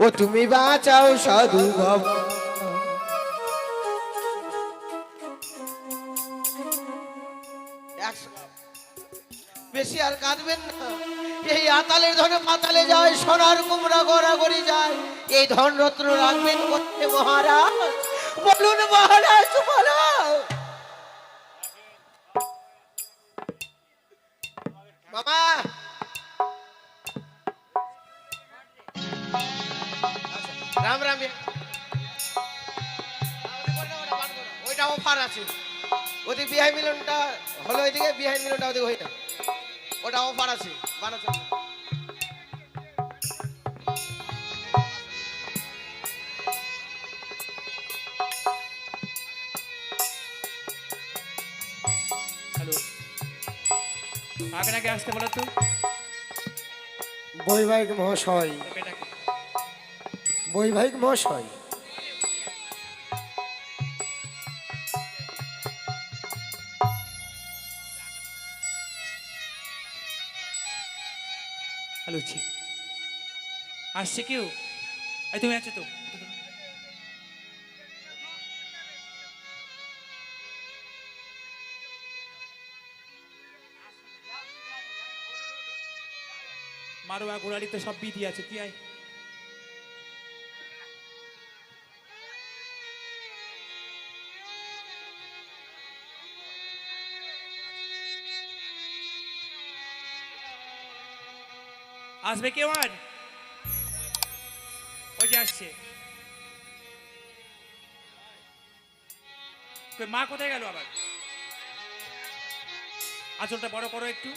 ও তুমি বাঁচাও সাধু ভব। বেশি আর কাঁদবেন না। এই আতালের ধনে পাতালে যায়, সোনার কুমড়া গড়াগড়ি যায়। এই ধন রত্ন রাখবেন করতে মহারাজ? বলুন মহারাজ, বলো। মামা রাম রাম। ওইটা অফার আছে। ওদিকে বিহাই মিলনটা হলো, ওইদিকে বিহাই মিলনটা ওদিকে ওইটা, ওটা অফার আছে বানাচ্ছে। হ্যালো, আপনাকে আসতে বলো তো। বৈবাহিক মহাশয়, বেটাকে বৈবাহিক মহাশয়, হ্যালো, ছি আসছে কেউ? এই তুমি আছো তো? মারোয়া গোড়ালি তো সব বিধি আছে, কি আয়? আসবে কেউ আর? ওই যে আসছে। কই মা কোথায় গেল আবার? আঁচলটা বড় করো একটু।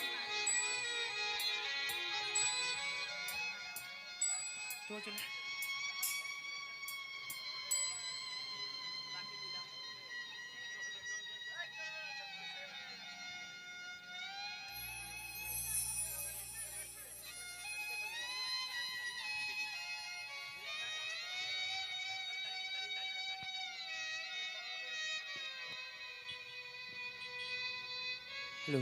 চল চল। হ্যালো,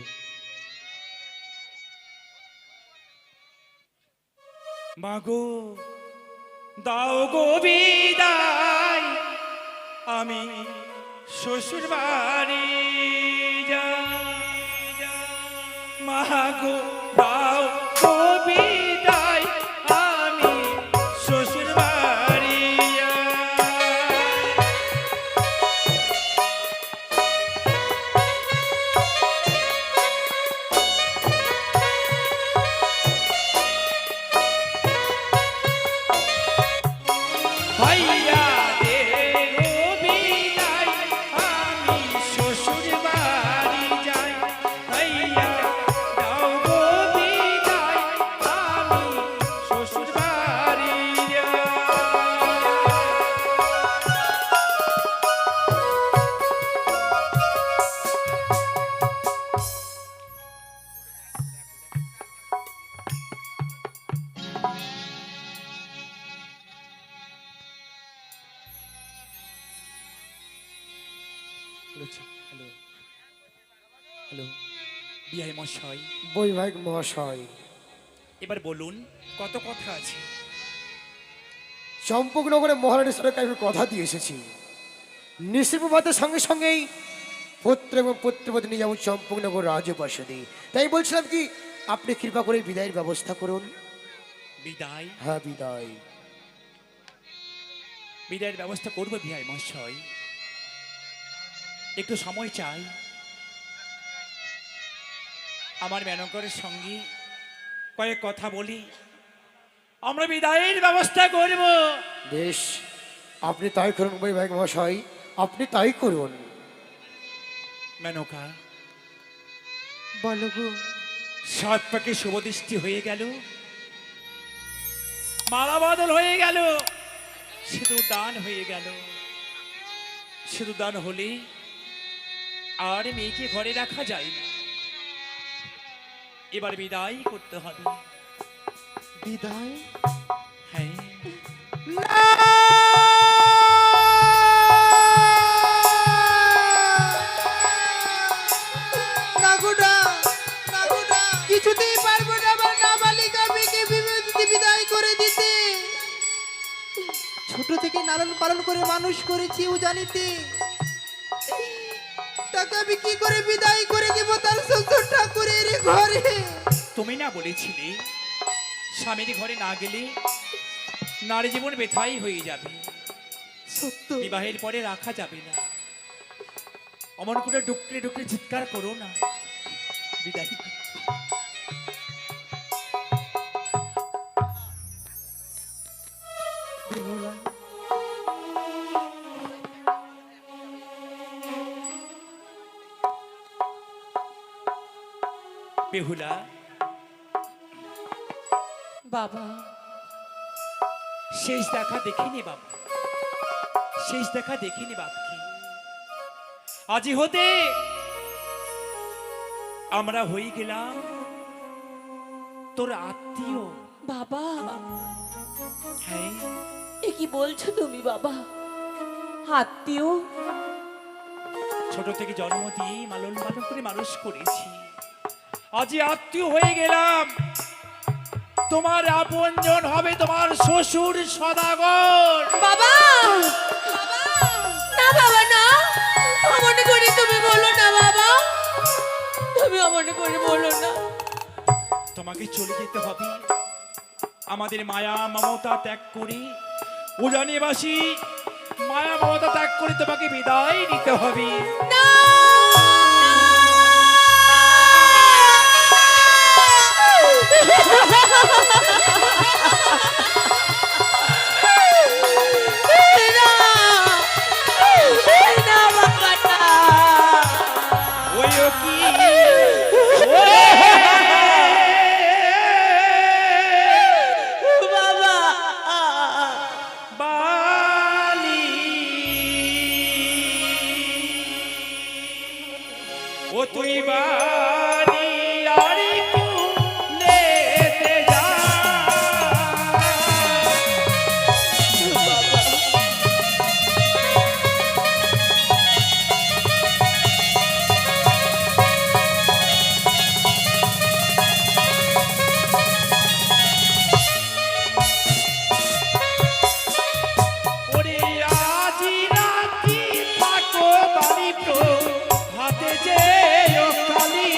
মাগো দাও গো বিদায়, আমি শ্বশুর বাড়ি যাই। মাগো দাও গো বিদায়, আমি শ্বশুর বাড়ি যাই। ভাইয়া দে গো বিদায়, আমি শ্বশুর বাড়ি যাই। ভাইয়া দাও গো বিদায়, আমি শ্বশুর বাড়ি যাই। হ্যালো, হ্যালো, বিআই মশাই, বৈবাহিক মহাশয়, এবার বলুন কত কথা আছে? চম্পকনগরে মহারানীর সঙ্গে আমি কথা দিয়ে এসেছি। নিশ্চিতভাতের সঙ্গে সঙ্গেই পুত্র এবং পুত্রপত্নী যেমন চম্পকনগর রাজপ্রাসাদে। তাই বলছিলাম কি, আপনি কৃপা করে বিদায়ের ব্যবস্থা করুন। বিদায়? হ্যাঁ, বিদায়। বিদায়ের ব্যবস্থা করবো বিআই মশাই, একটু সময় চাই। আমার মেনকারের সঙ্গে কয়েক কথা বলি, আমরা বিদায়ের ব্যবস্থা করব। বেশ, আপনি তাই করুন বৈবাহিক মহাশয়, আপনি তাই করুন। মেনকা, বলো গো। সাত পাকে শুভদৃষ্টি হয়ে গেল, মালা বদল হয়ে গেল, সিঁদুর দান হয়ে গেল। সিঁদুর দান হলে আর মেয়েকে ঘরে রাখা যায় না, এবার বিদায় করতে হবে। বিদায়? হ্যাঁ, কিছুতেই পারবো না আমার নাবালিকা মেয়েকে বিদায় করে দিতে। লালন পালন করে মানুষ করেছি ও জানিতে, তাকে আমি কি করে বিদায় করে দিব তার শ্বশুর ঠাকুরের ঘরে? তুমি না বলেছিলে স্বামীর ঘরে না গেলে নারী জীবন ব্যথাই হয়ে যাবে, সত্য। বিবাহের পরে রাখা যাবে না। অমন করে ডুকরে ডুকরে চিৎকার করো না, বিদায় করো। বেহুলা, বেহুলা, বাবা শেষ দেখা দেখিনি বাবা, শেষ দেখা দেখিনি বাপকে। আজি হতে আমরা হয়ে গেলাম তোর আত্মীয়। বাবা হ্যাঁ, এ কি বলছো তুমি বাবা? আত্মীয়? ছোট থেকে জন্ম দিয়ে লালন পালন করে মানুষ করেছি, আজি আত্মীয় হয়ে গেলাম। তোমার আপনজন হবে তোমার শ্বশুর সদাগর। বাবা না বাবা না, অমন করে তুমি বলো না বাবা, তুমি অমন করে বলো না। তোমাকে চলে যেতে হবে, আমাদের মায়া মমতা ত্যাগ করে, উজানিবাসী মায়া মমতা ত্যাগ করে তোমাকে বিদায় নিতে হবে। না না বাবা না। ওই ও কি বাবা বালি, ও তুই বালি আরি কুলেতে যা। ওরে আজি রাতি থাকো বাড়ি হাতে যে কালী।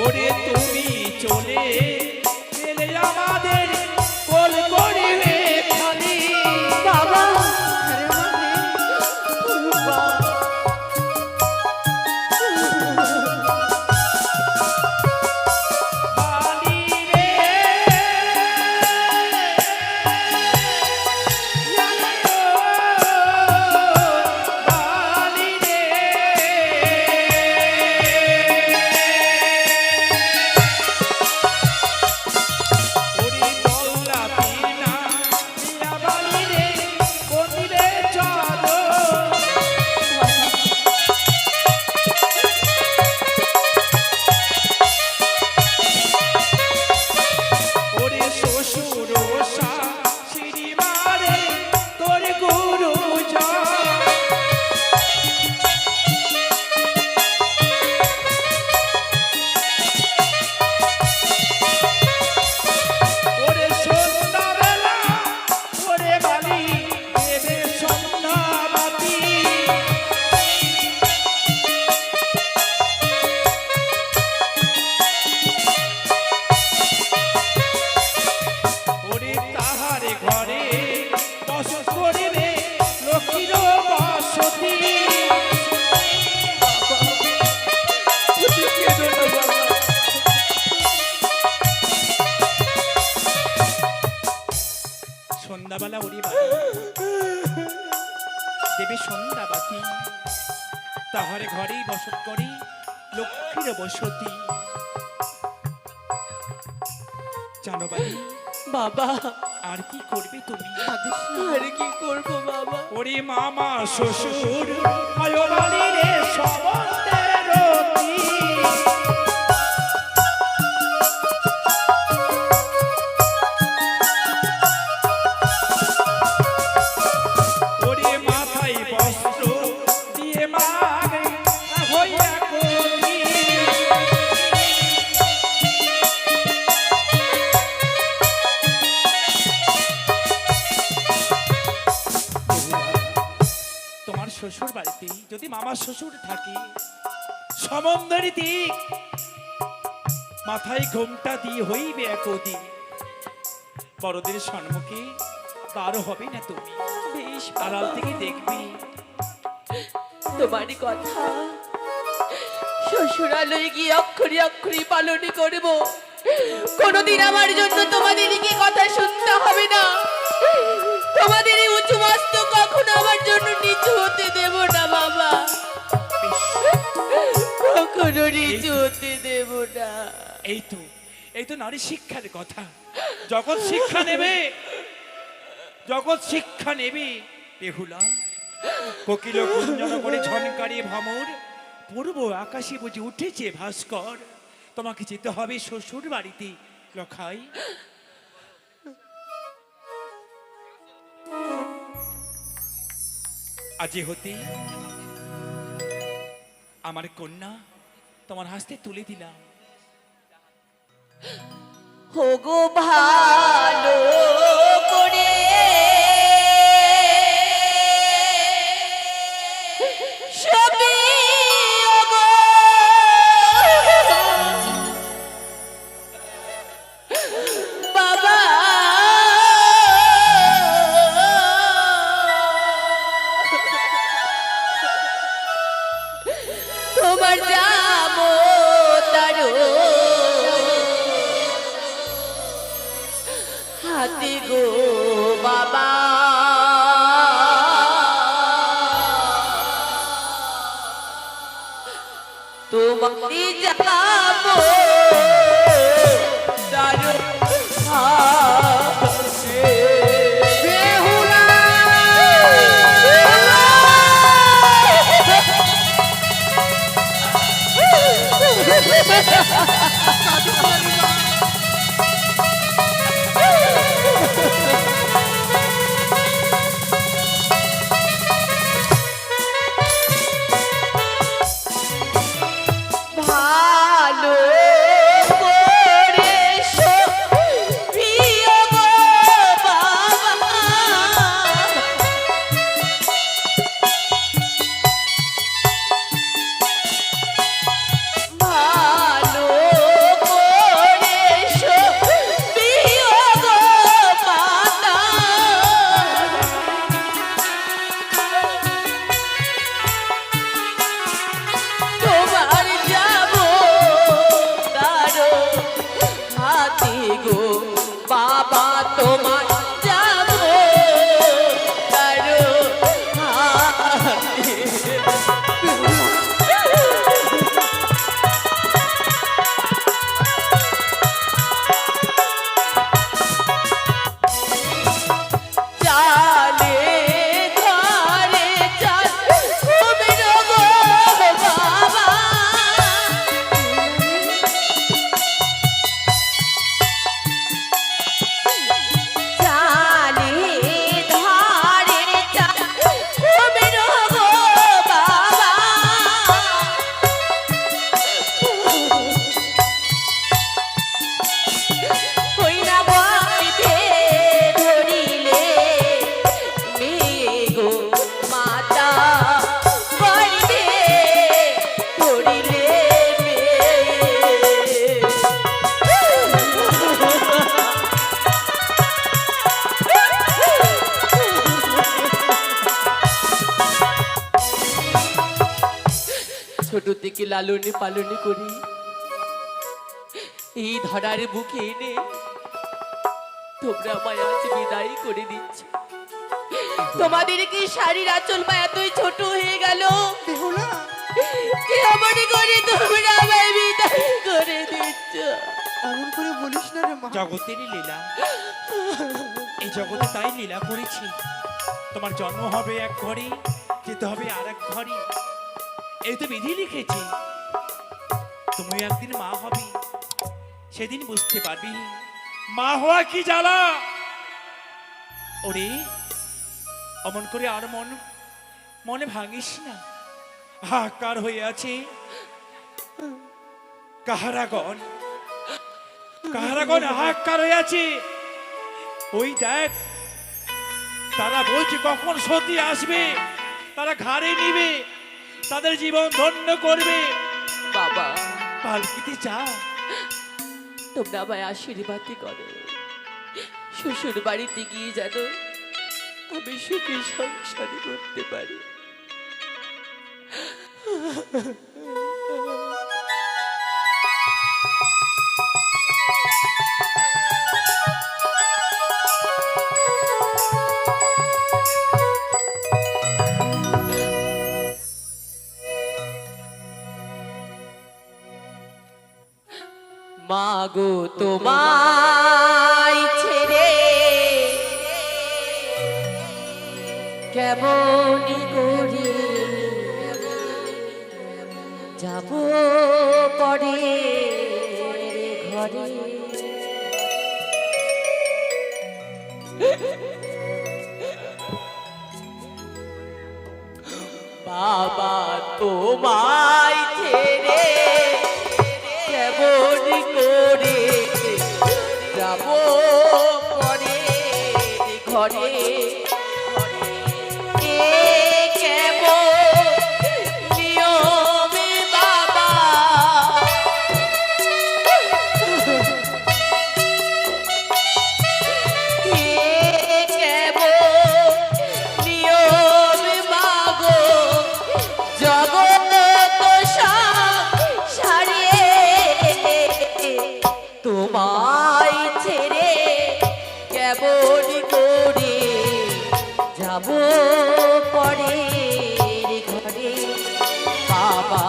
ওরে তুমি চলে গেলে আমাদের কোল করিবে খালি। বাবা আরে মা রে, বালি রে জানো বালি রে। ওরে বল্লা পীরনা মিয়া বালি রে বন্দিরে চলো। ওরে শ্বশুর শ্রী মারে তোর গুরু ওরে সন্ধ্যাবেলা ওরে বালি দেবে সন্ধ্যাবাতি। ওরে তাহারে ঘরে বস করিবে লক্ষ্মীর বসতি। সন্ধ্যাবেলা ওরে বাড়ি দেবে সন্ধ্যাবাতি, তাহারে ঘরেই বসত করি লক্ষ্মীর বসতি। জানো বাড়ি বাবা আর কি করবে তুমি? আর কি করবো বাবা? ওরে মামা শ্বশুর হয় বাড়ি রে সম্বন্ধের রতি। ওরে মাথায় বস্ত্র দিয়ে মাগে হইয়া শ্বশুর বাড়িতে যদি মামা শ্বশুর থাকে সমন্দরি দিক মাথায় ঘোমটা দিয়ে হইবে একদি বড়দের সম্মুখে বার হবে না তুমি বেশ আড়াল বাবা, থেকে দেখবি তোমারই কথা শ্বশুরালয়ে গিয়ে অক্ষরে অক্ষরে পালন করব। কোনোদিন আমার জন্য তোমাদের কি কথা শুনতে হবে না। তোমাদের এই উঁচু মস্তক কখনো আমার জন্য নিচু হতে দেব না বাবা, কখনো নিচু হতে দেব না। এই তো নারী শিক্ষার কথা। জগৎ শিক্ষা নেবে বেহুলা কোকিল কুঞ্জন করে ঝনকারি ভ্রমর পূর্ব আকাশে বুঝে উঠেছে ভাস্কর তোমাকে যেতে হবে শ্বশুর বাড়িতে লখাই। আজি হতে আমার কন্যা তোমার হাসতে তুলে দিলাম। হোগো ভালো করে সবে ওগো বাবা, তোমার যাবো তারো হাতে গো বাবা, তোমাকে যাবো তারো হাতে। বেহুলা ভালো করে প্রিয় গো বাবা, ভালো করে প্রিয় গো মাতা, তোমার যাবো তারো হাতে গো বাবা, তোমার যাবো তারো হাতে। চালে ঘরে চাল কুমির গো বাবা, চালে ধারে চাল কুমির গো বাবা, কইরা বাড়িতে ধরিলে মেয়ে গো মাতা, বাড়িতে ধরিলে মেয়ে। ছোট থেকে লালনে পালনে করি এই ধরার বুকে এনে তোমরা আমায় আজ বিদায় করে দিচ্ছ। তোমাদের কি শাড়ির আঁচল বা এতই ছোট হয়ে গেল বেহুলা যে এমন করে তোমরা আমায় বিদায় করে দিচ্ছ? এমন করে বলিস না রে মা। জগতেরই লীলা, এই জগতে তাই লীলা করেছি। তোমার জন্ম হবে এক ঘরে, যেতে হবে আর এক ঘরে, এই তো বিধি লিখেছি। তুমি একদিন মা হবে, সেদিন বুঝতে পারবি মা হওয়া কি জ্বালা। ওরে অমন করে আর মনে ভাঙিস না, হাহাকার হয়ে আছে কাহারাগণ হাহাকার হয়ে আছে। ওই দেখ তারা বলছে কখন সতী আসবে, তারা ঘাড়ে নিবে, তাদের জীবন ধন্য করবে। বাবা, পালকিতে যা, তোমরা আমায় আশীর্বাদ করো। শ্বশুর বাড়িতে গিয়ে যেন আমি সুখে সংসার করতে পারি। মাগো তোমায় ছেড়ে কেমন করে যাব পরে ঘরে। বাবা তোমায় ছেড়ে কেমন করে যাব পরে ঘরে। এ কেমন নিয়ম বাবা, এ কেমন নিয়ম মাগো, জগৎ সারিয়ে তোমায় ছেড়ে কেমন করে যাব পরে ঘরে। বাবা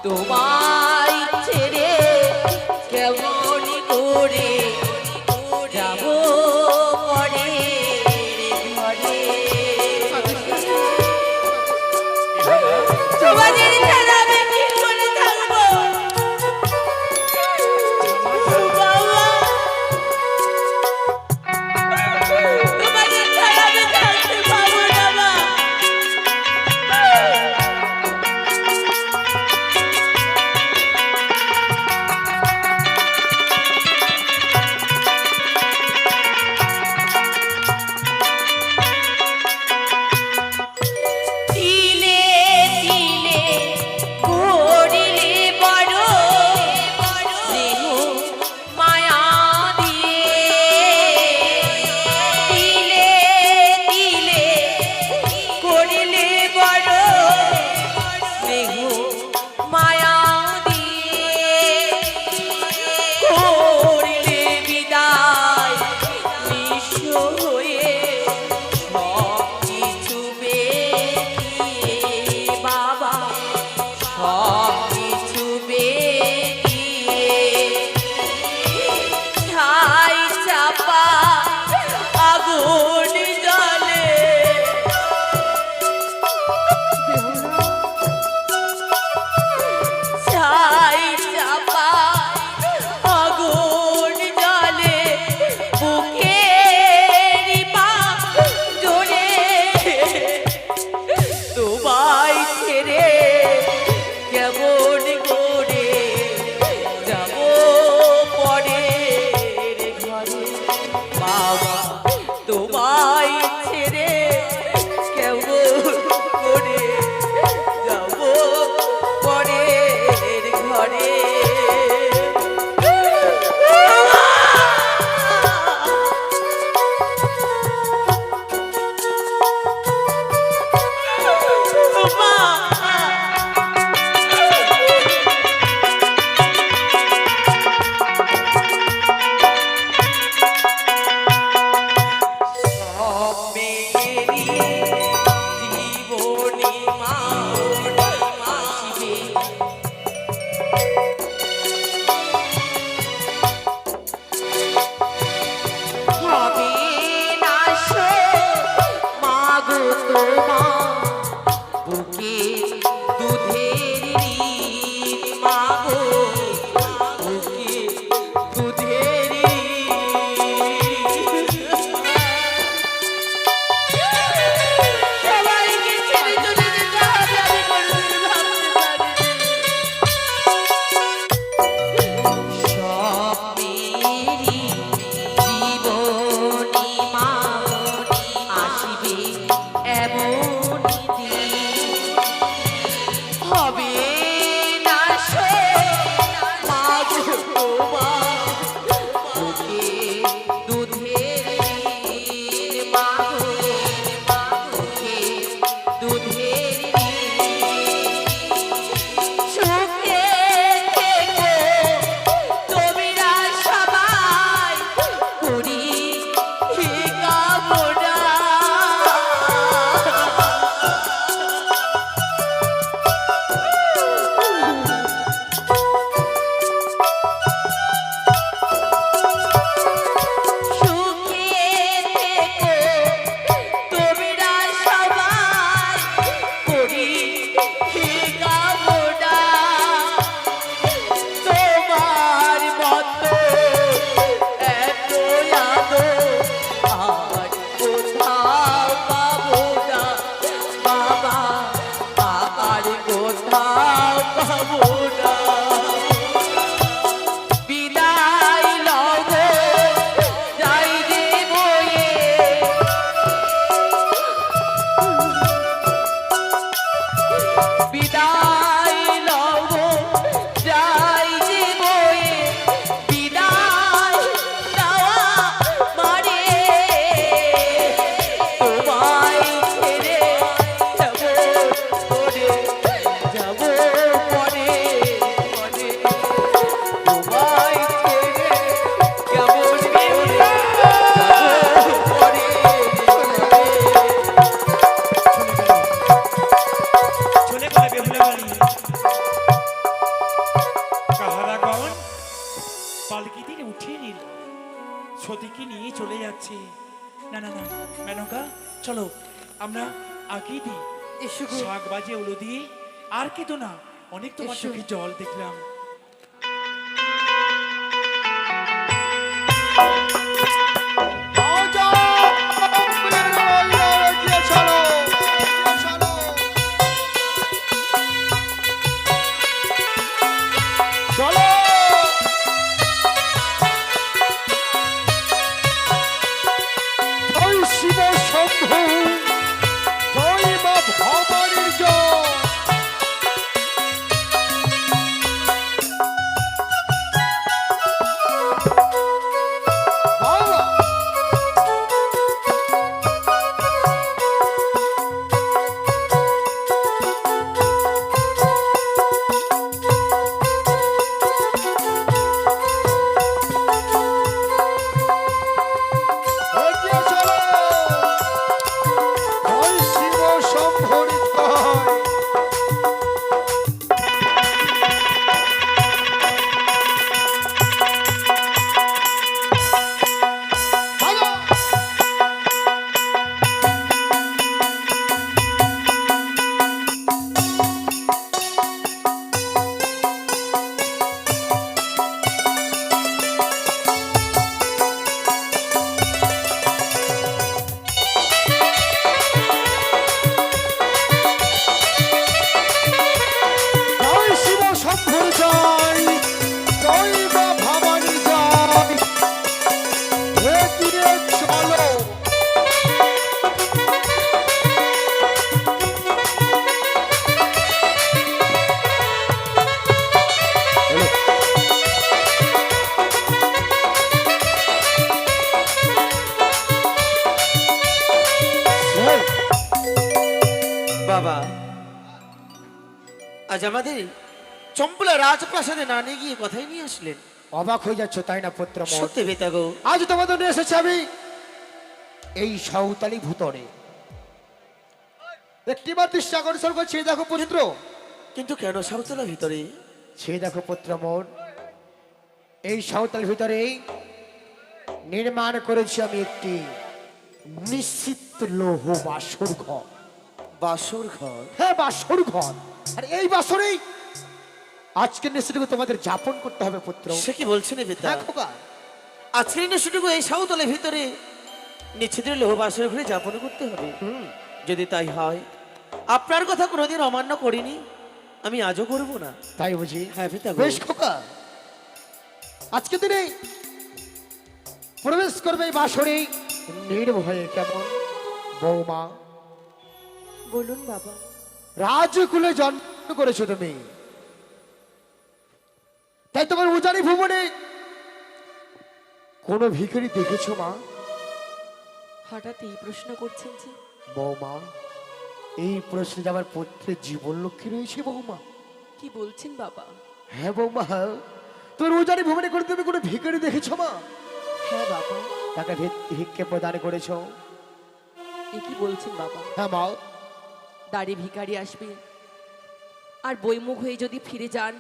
তোমায় ছেড়ে কেমন করে যাব পরে ঘরে। তোমাদের ছাড়া আমি কি করে থাকবো বাবা? তোমাদের ছাড়া আমি থাকতে পারবো না মা। তিলে তিলে করিলে বড় স্নেহ মায়া দিয়ে। তিলে তিলে করিলে বড় স্নেহ মায়া দিয়ে। করিলে বিদায় নিঃস্ব হয়ে সব কিছু বেরিয়ে বাবা, সব কিছু বেরিয়ে ছাই চাপা আগুন জলে। ছাই চাপা আগুন জলে বুকের পা জোরে। তোমায় ছেড়ে কেমন করে যাব পরে ঘরে। বাবা তোমায় ছেড়ে কেমন করে যাব পরে ঘরে। জীবনী মা আসিবে হবে না সে মাগো তোমার বুকে দুধের ঋণ মাগো, বুকে দুধের সবাইকে ছেড়ে চলে যেতে হবে, আমি কোনোদিন ভাবতে পারিনি। স্বপ্নেরই জীবনী মা আসিবে এমন দিন। আছে। না না না মেনকা, চলো আমরা আগেই দিই, এসো গো। শাক বাজে উলো দিয়ে আর কি তো না, অনেক তোমার এসো। চোখে জল দেখলাম। বাবা, আজ আমাদের চম্পলা রাজপ্রাসাদে না নিয়ে গিয়ে কথাই নিয়ে আসলেন। অবাক হয়ে যাচ্ছ তাই না পুত্র মোর? সত্যি বেতা গো, আজ তোমাদের নিয়ে এসেছি আমি এই সাঁওতালি ভূতরে। একটিবার দৃষ্টি আকর্ষণ করছি, এই দেখো পুত্র, কিন্তু কেন সাউতলা ভিতরে? সে দেখো পুত্র মোর, এই সাঁওতাল ভিতরে নির্মাণ করেছি আমি একটি নিশ্চিত লৌহ বাসর ঘর। বাসর ঘর? হ্যাঁ, বাসর ঘর। আর এই বাসরেই আজকে নিশ্চিতটুকু তোমাদের যাপন করতে হবে পুত্র। সে কি বলছেন বেতা? হ্যাঁ খোকা, আজকের নিশ্চিতটুকু এই সাউতলের ভিতরে নিশ্চিতের লোহ বাসর ঘরে যাপন করতে হবে। যদি তাই হয়, আপনার কথা কোনোদিন অমান্য করিনি, আমি আজও করব না। তাই বুঝি? হ্যাঁ পিতা গো। বেশ খোকা, আজকে দিনে প্রবেশ করবে এই বাসরে নির্ভয়ে। কেমন বৌমা? বলুন বাবা। রাজকুলে জন্ম করেছো তুমি, তাই তোমার উজানি ভুবনে কোন ভিখারি দেখেছো মা? হঠাৎ এই প্রশ্ন করছেন যে? বৌমা, এই প্রশ্নে আমার পুত্রের জীবন লক্ষ্মী রয়েছে বৌমা। কি বলছেন বাবা? হ্যাঁ বৌমা, তোমার উজানি ভুবনে করে তুমি কোনো ভিখারি দেখেছো মা? হ্যাঁ বাবা। তাকে ভিক্ষে প্রদান করেছো? এ কি বলছেন বাবা? হ্যাঁ মা। দাড়ি ভিখারি আসবে আর বইমুখ হয়ে যদি ফিরে যান,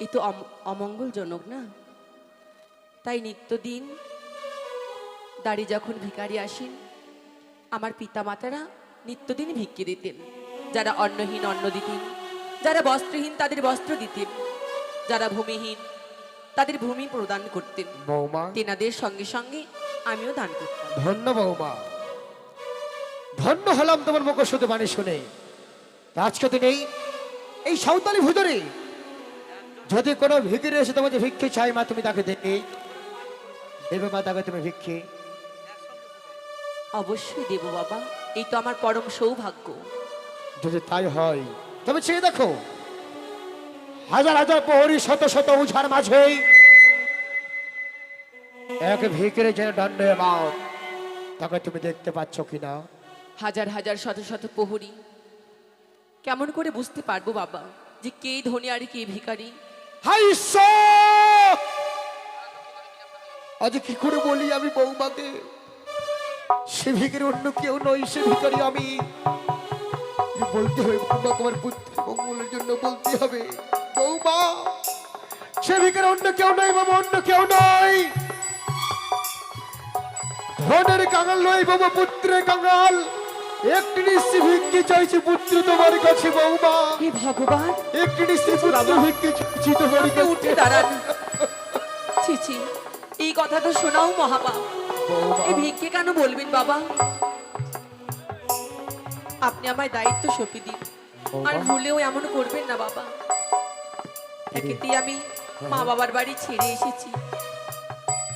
এ তো অমঙ্গলজনক না? তাই নিত্যদিন দাড়ি যখন ভিখারি আসেন, আমার পিতামাতারা নিত্যদিন ভিক্ষে দিতেন। যারা অন্নহীন অন্ন দিতেন, যারা বস্ত্রহীন তাদের বস্ত্র দিতেন, যারা ভূমিহীন তাদের ভূমি প্রদান করতেন। বৌমা, তেনাদের সঙ্গে সঙ্গে আমিও দান করতাম। ধন্য বৌমা, ধন্য হলাম তোমার মুখ শুধু বাণী শুনে। আজকে তো নেই এই সাঁওতালি ভুতরে যদি কোনো ভিখারি এসে তোমাকে ভিক্ষে চাই মা, তুমি তাকে দেবে? দেবে মা তাকে তুমি ভিক্ষে? অবশ্যই দেব বাবা, এই তো আমার পরম সৌভাগ্য। যদি তাই হয় তবে চেয়ে দেখো, হাজার হাজার প্রহরী শত শত উঝার মাঝে এক ভিখারি যেন দণ্ড মা, তাকে তুমি দেখতে পাচ্ছ কিনা? হাজার হাজার শত শত প্রহরী, কেমন করে বুঝতে পারবো বাবা যে কে ধনী আর কে ভিখারি? হাই ঈশ্বর! আজ কি করে বলি আমি বৌমাকে? সে ভিখারি অন্য কেউ নয়, সে ভিখারি আমি। বলতে হবে বৌমা, আমার পুত্রের মঙ্গলের জন্য বলতে হবে। বৌমা, সে ভিখারি অন্য কেউ নয় বাবা, অন্য কেউ নয়। ধনের কাঙাল নয় বাবা, পুত্রের কাঙাল। একটি নিশ্চয় ভিক্ষি চাইছি পুত্র তোমার কাছে বৌমা, হে ভগবান, একটি নিশ্চয় পুত্র ভিক্ষি চাইছি তোমার আপনি কাছে। উঠে দাঁড়ান। ছি ছি, এই কথা তো শোনাও মহাপাপ। এই ভিক্ষে কেন বলবেন বাবা? আপনি আমায় দায়িত্ব সঁপে দিন, আর ভুলেও এমন করবেন না বাবা। একেতেই আমি মা বাবার বাড়ি ছেড়ে এসেছি,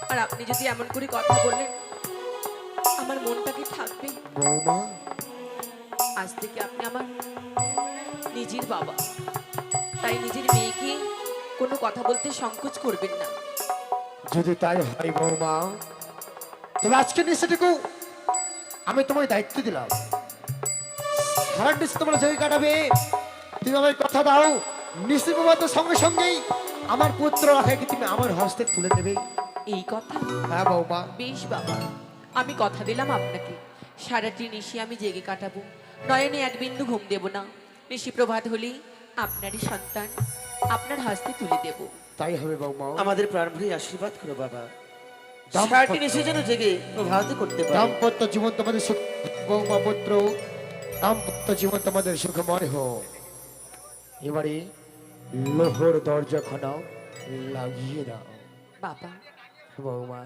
আর আপনি যদি এমন করে কথা বললেন, আমার মনটা কি থাকবে? বৌমা, আজ থেকে আপনি আমার নিজের বাবা, তাই নিজের মেয়েকে কোনো কথা বলতে সংকোচ করবেন না। যদি তাই হয় বৌমা, তবে আজকে নিশ্চয়টুকু আমি তোমায় দায়িত্ব দিলাম। সারা নিশ্চয় তোমরা জয় কাটাবে। তুমি আমায় কথা দাও, নিশ্চয় বাবা তো সঙ্গে সঙ্গেই আমার পুত্র রাখাকে তুমি আমার হস্তে তুলে দেবে। এই কথা? হ্যাঁ বৌমা। বেশ বাবা, আমি কথা দিলাম আপনাকে, সারাটি নিশি আমি জেগে কাটাবো, নয়নে এক বিন্দু ঘুম দেব না। নিশি প্রভাত হলেই আপনারই সন্তান আপনার হস্তে তুলে দেব। তাই হবে বৌমা। আমাদের প্রাণ ভরে আশীর্বাদ করো বাবা, দাম্পত্য- সারাটি নিশে যেন জেগে প্রভাত করতে পারে। দাম্পত্য জীবন তোমাদের সুখ, বৌমা পুত্র, দাম্পত্য জীবন তোমাদের সুখময় হোক। এবারে লোহর দরজাখানা লাগিয়ে দাও বাবা, বৌমা।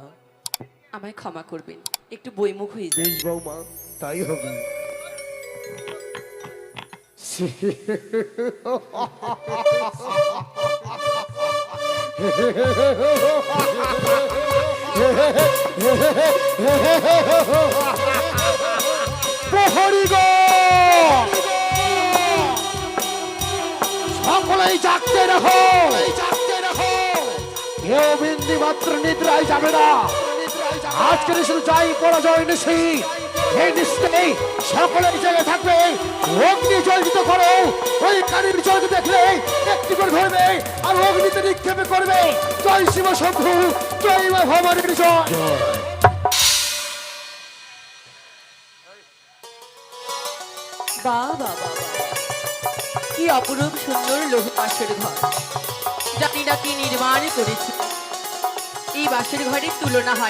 আমায় ক্ষমা করবেন, একটু বইমুখ হয়ে যায়। বেশ বৌমা, তাই হবে। প্রহরী গো, সকলেই জাগতে রাখো, কেউ বিন্দু মাত্র নিদ্রায় যাবে না। আজকের শুধু যাই পরাজয় নিশি, এই নিশ্চয়ই সকলেই জেগে থাকবে। অগ্নি জ্বলিত করো, ওই কারির জলকে দেখলে একটি করে ধরবে আর অগ্নিতে নিক্ষেপে করবে। জয় শিব শম্ভু, জয় মা ভবানীর জয়। বাহ বাহ বাহ, কি অপরূপ সুন্দর লোহ বাসের ঘর, জানি না কি নির্মাণ করেছে। এই বাসের ঘরের তুলনা হয়